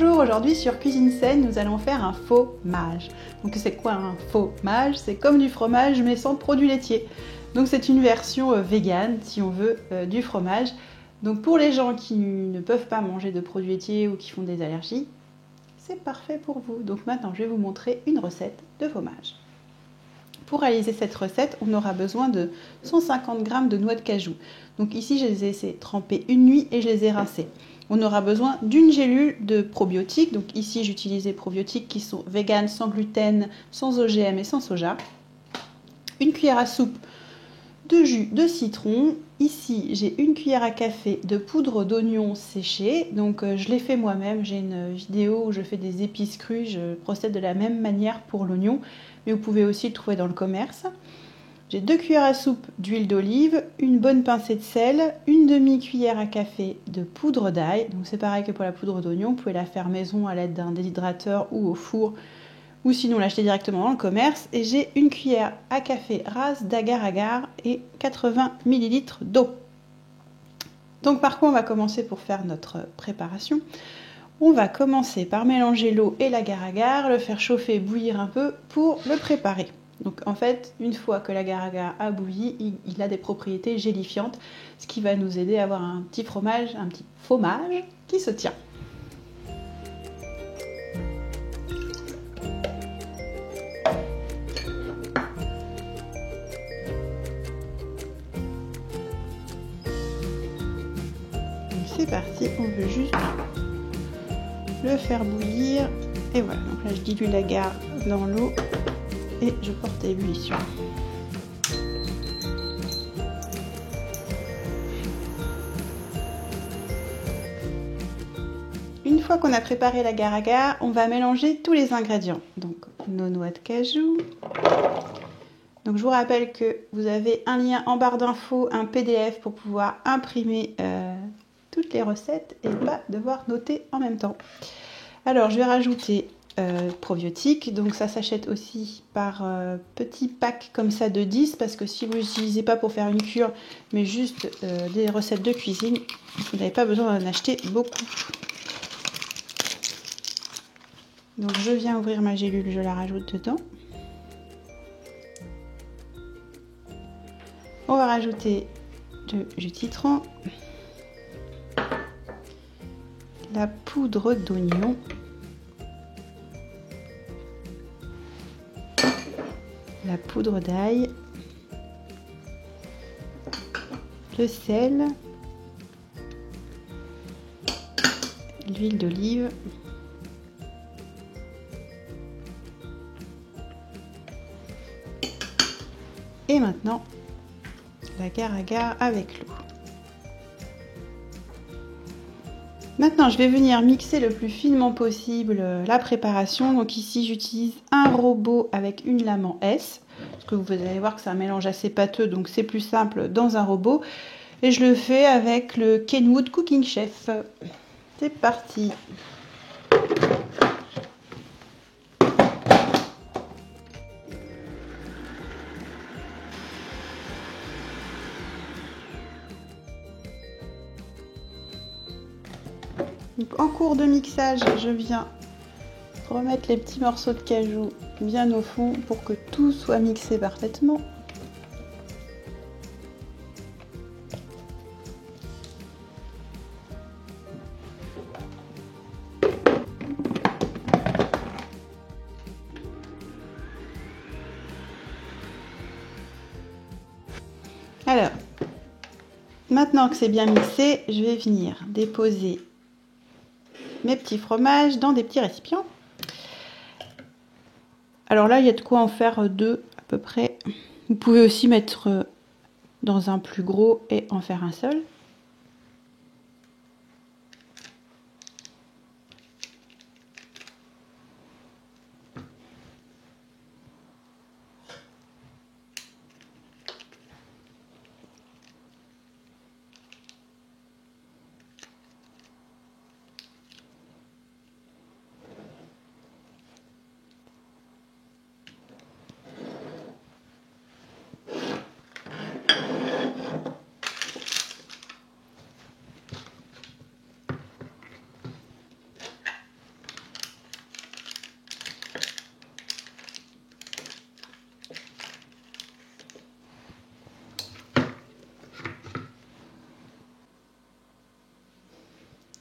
Bonjour, aujourd'hui sur Cuisine Saine, nous allons faire un faux mage. Donc c'est quoi un faux mage? C'est comme du fromage mais sans produits laitiers. Donc c'est une version végane, si on veut, du fromage. Donc pour les gens qui ne peuvent pas manger de produits laitiers ou qui font des allergies, c'est parfait pour vous. Donc maintenant je vais vous montrer une recette de fromage. Pour réaliser cette recette, on aura besoin de 150 g de noix de cajou. Donc ici, je les ai laissées tremper une nuit et je les ai rincées. On aura besoin d'une gélule de probiotiques. Donc ici, j'utilise des probiotiques qui sont véganes, sans gluten, sans OGM et sans soja. Une cuillère à soupe de jus de citron. Ici, j'ai une cuillère à café de poudre d'oignon séché. Donc je l'ai fait moi-même. J'ai une vidéo où je fais des épices crues. Je procède de la même manière pour l'oignon, mais vous pouvez aussi le trouver dans le commerce. J'ai 2 cuillères à soupe d'huile d'olive, une bonne pincée de sel, une demi-cuillère à café de poudre d'ail. Donc c'est pareil que pour la poudre d'oignon, vous pouvez la faire maison à l'aide d'un déshydrateur ou au four, ou sinon l'acheter directement dans le commerce. Et j'ai une cuillère à café rase d'agar-agar et 80 ml d'eau. Donc par quoi on va commencer pour faire notre préparation? On va commencer par mélanger l'eau et l'agar-agar, le faire chauffer, bouillir un peu pour le préparer. Donc en fait, une fois que l'agar-agar a bouilli, il a des propriétés gélifiantes, ce qui va nous aider à avoir un petit fromage, un petit fromage qui se tient. C'est parti, on veut juste le faire bouillir. Et voilà, donc là je dilue l'agar dans l'eau et je porte à ébullition. Une fois qu'on a préparé l'agar-agar, on va mélanger tous les ingrédients. Donc nos noix de cajou. Donc je vous rappelle que vous avez un lien en barre d'infos, un PDF pour pouvoir imprimer toutes les recettes et pas devoir noter en même temps. Alors je vais rajouter probiotiques, donc ça s'achète aussi par petits packs comme ça de 10, parce que si vous n'utilisez pas pour faire une cure mais juste des recettes de cuisine, vous n'avez pas besoin d'en acheter beaucoup. Donc je viens ouvrir ma gélule, je la rajoute dedans. On va rajouter du jus de citron, la poudre d'oignon, la poudre d'ail, le sel, l'huile d'olive, et maintenant l'agar-agar avec l'eau. Maintenant, je vais venir mixer le plus finement possible la préparation. Donc ici, j'utilise un robot avec une lame en S, parce que vous allez voir que c'est un mélange assez pâteux, donc c'est plus simple dans un robot. Et je le fais avec le Kenwood Cooking Chef. C'est parti! Donc, en cours de mixage, je viens remettre les petits morceaux de cajou bien au fond pour que tout soit mixé parfaitement. Alors, maintenant que c'est bien mixé, je vais venir déposer mes petits fromages dans des petits récipients. Alors là, il y a de quoi en faire 2 à peu près. Vous pouvez aussi mettre dans un plus gros et en faire un seul.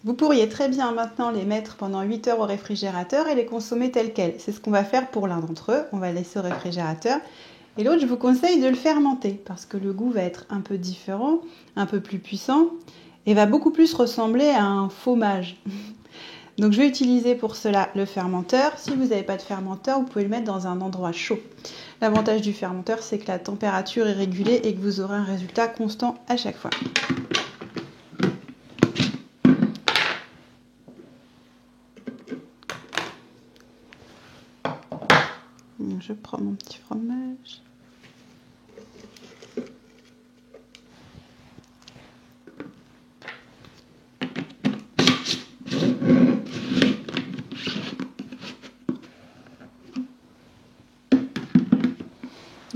Vous pourriez très bien maintenant les mettre pendant 8 heures au réfrigérateur et les consommer tels quels. C'est ce qu'on va faire pour l'un d'entre eux. On va laisser au réfrigérateur. Et l'autre, je vous conseille de le fermenter parce que le goût va être un peu différent, un peu plus puissant et va beaucoup plus ressembler à un fromage. Donc je vais utiliser pour cela le fermenteur. Si vous n'avez pas de fermenteur, vous pouvez le mettre dans un endroit chaud. L'avantage du fermenteur, c'est que la température est régulée et que vous aurez un résultat constant à chaque fois. Je prends mon petit fromage.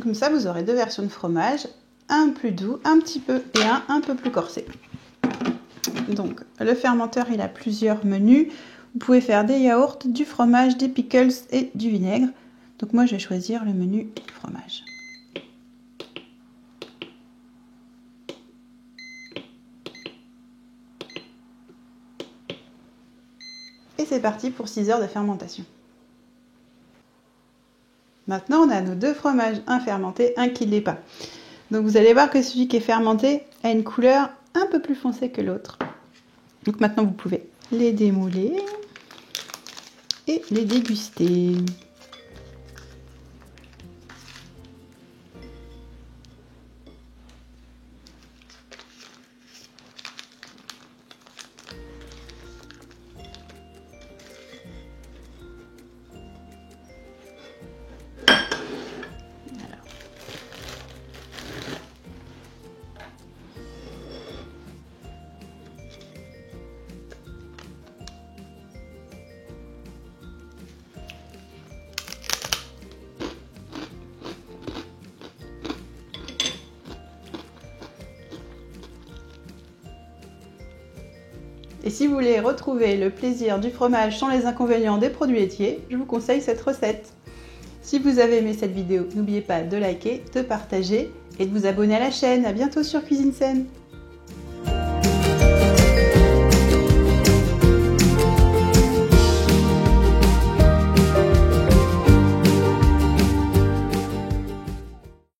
Comme ça, vous aurez deux versions de fromage, un plus doux, un petit peu, et un peu plus corsé. Donc, le fermenteur, il a plusieurs menus. Vous pouvez faire des yaourts, du fromage, des pickles et du vinaigre. Donc moi, je vais choisir le menu fromage. Et c'est parti pour 6 heures de fermentation. Maintenant, on a nos deux fromages, un fermenté, un qui ne l'est pas. Donc vous allez voir que celui qui est fermenté a une couleur un peu plus foncée que l'autre. Donc maintenant, vous pouvez les démouler et les déguster. Et si vous voulez retrouver le plaisir du fromage sans les inconvénients des produits laitiers, je vous conseille cette recette. Si vous avez aimé cette vidéo, n'oubliez pas de liker, de partager et de vous abonner à la chaîne. À bientôt sur Cuisine Saine.